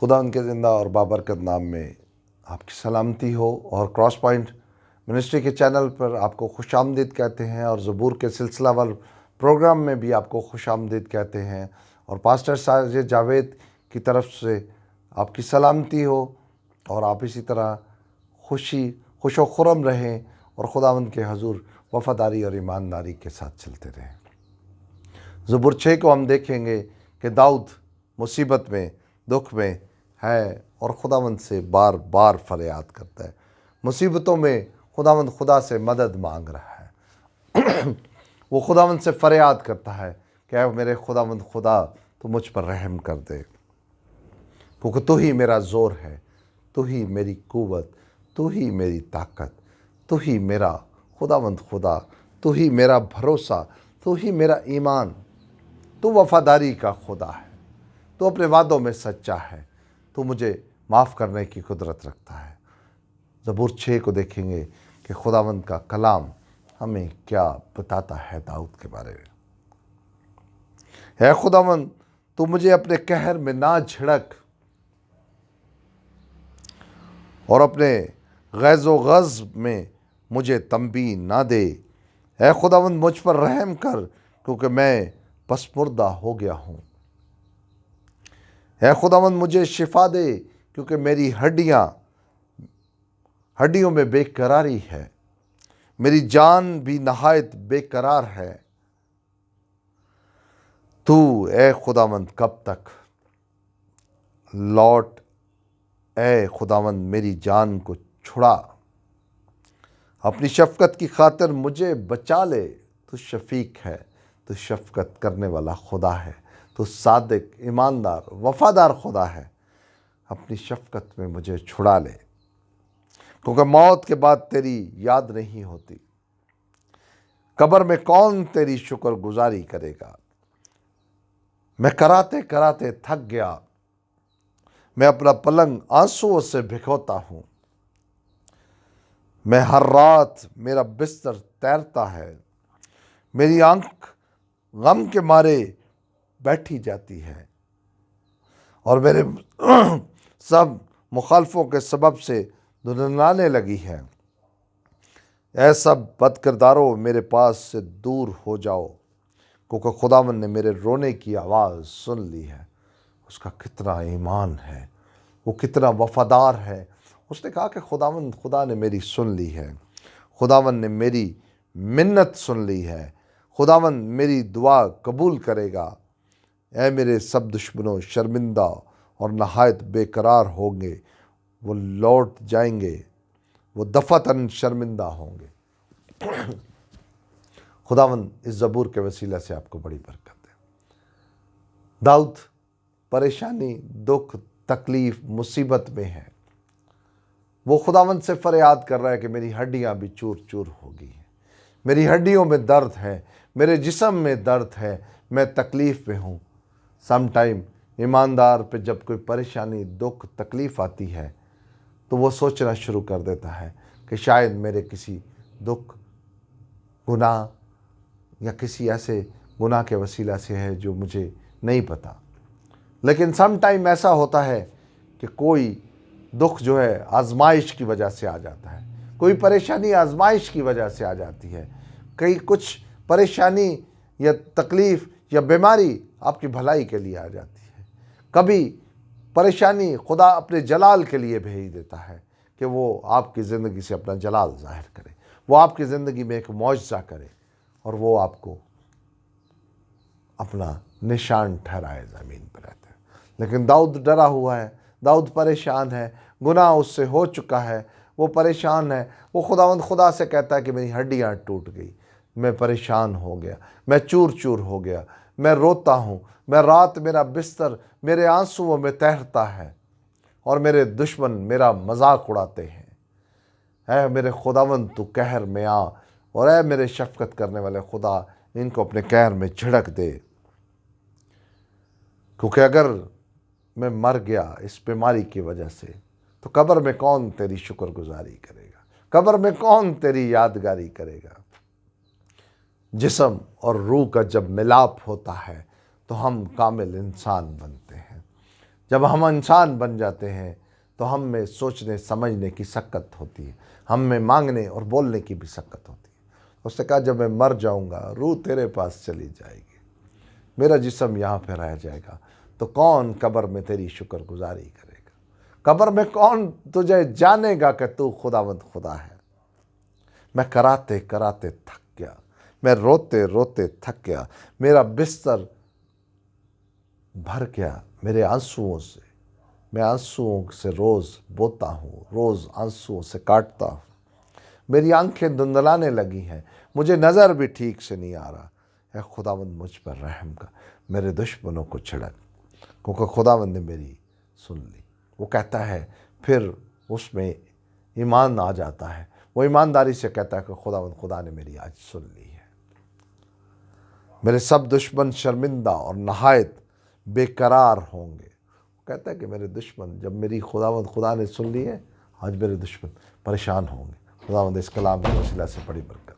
खुदा उनके ज़िंदा और बाबरकत नाम में आपकी सलामती हो। और क्रॉस पॉइंट मिनिस्ट्री के चैनल पर आपको खुशामदीद कहते हैं और ज़बूर के सिलसिलावार प्रोग्राम में भी आपको खुशामदीद कहते हैं। और पास्टर साजिद जावेद की तरफ से आपकी सलामती हो और आप इसी तरह खुश व खुर्रम रहें और खुदावंद के हजूर वफ़ादारी और ईमानदारी के साथ चलते रहें। ज़बूर 6 को हम देखेंगे कि दाऊद मुसीबत में, दुख में है और खुदावंद से बार बार फरियाद करता है। मुसीबतों में खुदावंद खुदा से मदद मांग रहा है। वो खुदावंद से फरियाद करता है कि ऐ मेरे खुदावंद खुदा, तू मुझ पर रहम कर दे, क्योंकि तू ही मेरा ज़ोर है, तू ही मेरी कुव्वत, तू ही मेरी ताकत, तू ही मेरा खुदावंद खुदा, तू ही मेरा भरोसा, तू ही मेरा ईमान, तू वफ़ादारी का खुदा है, तू अपने वादों में सच्चा है, तू मुझे माफ़ करने की कुदरत रखता है। ज़बूर 6 को देखेंगे कि खुदावंद का कलाम हमें क्या बताता है दाऊद के बारे में। है खुदावंद, तू मुझे अपने कहर में ना झिड़क और अपने गैज़ो गज़ब में मुझे तंबी ना दे। है खुदावंद, मुझ पर रहम कर, क्योंकि मैं पसपुर्दा हो गया हूँ। है खुदावंद, मुझे शिफा दे, क्योंकि मेरी हड्डियों में बेकरारी है, मेरी जान भी नहायत बेकरार है। तू ए खुदावंद कब तक लौट, ए खुदावंद मेरी जान को छुड़ा, अपनी शफ़क़त की खातिर मुझे बचा ले। तू शफ़ीक है, तू शफ़क़त करने वाला खुदा है, तू सादिक, ईमानदार, वफ़ादार खुदा है। अपनी शफ़क़त में मुझे छुड़ा ले, क्योंकि मौत के बाद तेरी याद नहीं होती। कब्र में कौन तेरी शुक्रगुजारी करेगा। मैं कराते कराते थक गया, मैं अपना पलंग आंसुओं से भिगोता हूँ। मैं हर रात, मेरा बिस्तर तैरता है, मेरी आंख गम के मारे बैठी जाती है और मेरे सब मुखालफों के सबब से धुंधलाने लगी है। ऐ सब बदकिरदारों, मेरे पास से दूर हो जाओ, क्योंकि खुदावंद ने मेरे रोने की आवाज़ सुन ली है। उसका कितना ईमान है, वो कितना वफ़ादार है। उसने कहा कि खुदावंद, खुदा ने मेरी सुन ली है, खुदावंद ने मेरी मिन्नत सुन ली है, खुदावंद मेरी दुआ कबूल करेगा। ऐ मेरे सब दुश्मनों, शर्मिंदा और नहायत बेकरार होंगे, वो लौट जाएंगे, वो दफ़तन शर्मिंदा होंगे। खुदावंद इस ज़बूर के वसीला से आपको बड़ी बरकत दे। दाऊद परेशानी, दुख, तकलीफ़, मुसीबत में है। वो खुदावंद से फरियाद कर रहा है कि मेरी हड्डियां भी चूर चूर हो गई हैं, मेरी हड्डियों में दर्द है, मेरे जिस्म में दर्द है, मैं तकलीफ़ में हूँ। सम टाइम ईमानदार पे जब कोई परेशानी, दुख, तकलीफ़ आती है तो वो सोचना शुरू कर देता है कि शायद मेरे किसी दुख, गुनाह या किसी ऐसे गुनाह के वसीला से है जो मुझे नहीं पता। लेकिन सम टाइम ऐसा होता है कि कोई दुख जो है आजमाइश की वजह से आ जाता है, कोई परेशानी आजमाइश की वजह से आ जाती है, कई कुछ परेशानी या तकलीफ़ या बीमारी आपकी भलाई के लिए आ जाती है। कभी परेशानी खुदा अपने जलाल के लिए भेज देता है कि वो आपकी ज़िंदगी से अपना जलाल ज़ाहिर करे, वो आपकी ज़िंदगी में एक मौजज़ा करे और वो आपको अपना निशान ठहराए ज़मीन पर रहते हैं। लेकिन दाऊद डरा हुआ है, दाऊद परेशान है, गुनाह उससे हो चुका है, वो परेशान है। वो खुदा से कहता है कि मेरी हड्डियाँ टूट गई, मैं परेशान हो गया, मैं चूर चूर हो गया, मैं रोता हूँ, मैं रात, मेरा बिस्तर मेरे आंसुओं में तैरता है और मेरे दुश्मन मेरा मजाक उड़ाते हैं। ऐ मेरे खुदावंद, तू कहर में आ और ऐ मेरे शफ़क़त करने वाले खुदा, इनको अपने कहर में झिड़क दे, क्योंकि अगर मैं मर गया इस बीमारी की वजह से तो कब्र में कौन तेरी शुक्रगुजारी करेगा, कब्र में कौन तेरी यादगारी करेगा। जिस्म और रूह का जब मिलाप होता है तो हम कामिल इंसान बनते हैं। जब हम इंसान बन जाते हैं तो हम में सोचने समझने की शक्कत होती है, हम में मांगने और बोलने की भी शक्कत होती है। उसने कहा जब मैं मर जाऊंगा रूह तेरे पास चली जाएगी, मेरा जिस्म यहाँ पे रह जाएगा, तो कौन कब्र में तेरी शुक्रगुजारी करेगा? कब्र में कौन तुझे जानेगा कि तू खुदावंद खुदा है? मैं कराते कराते थक गया, मैं रोते रोते थक गया, मेरा बिस्तर भर गया मेरे आंसुओं से। मैं आंसुओं से रोज़ बोता हूँ, रोज़ आंसुओं से काटता हूँ। मेरी आंखें धुंधलाने लगी हैं, मुझे नज़र भी ठीक से नहीं आ रहा। है खुदावंद मुझ पर रहम कर, मेरे दुश्मनों को छिड़क, क्योंकि खुदावंद ने मेरी सुन ली। वो कहता है, फिर उसमें ईमान आ जाता है। वो ईमानदारी से कहता है कि खुदावंद खुदा ने मेरी आज सुन ली है। मेरे सब दुश्मन शर्मिंदा और नहायत बेकरार होंगे। कहता है कि मेरे दुश्मन, जब मेरी खुदावंद खुदा ने सुन ली है, आज मेरे दुश्मन परेशान होंगे। खुदावंद इस कलाम की वसीला से बड़ी बरकत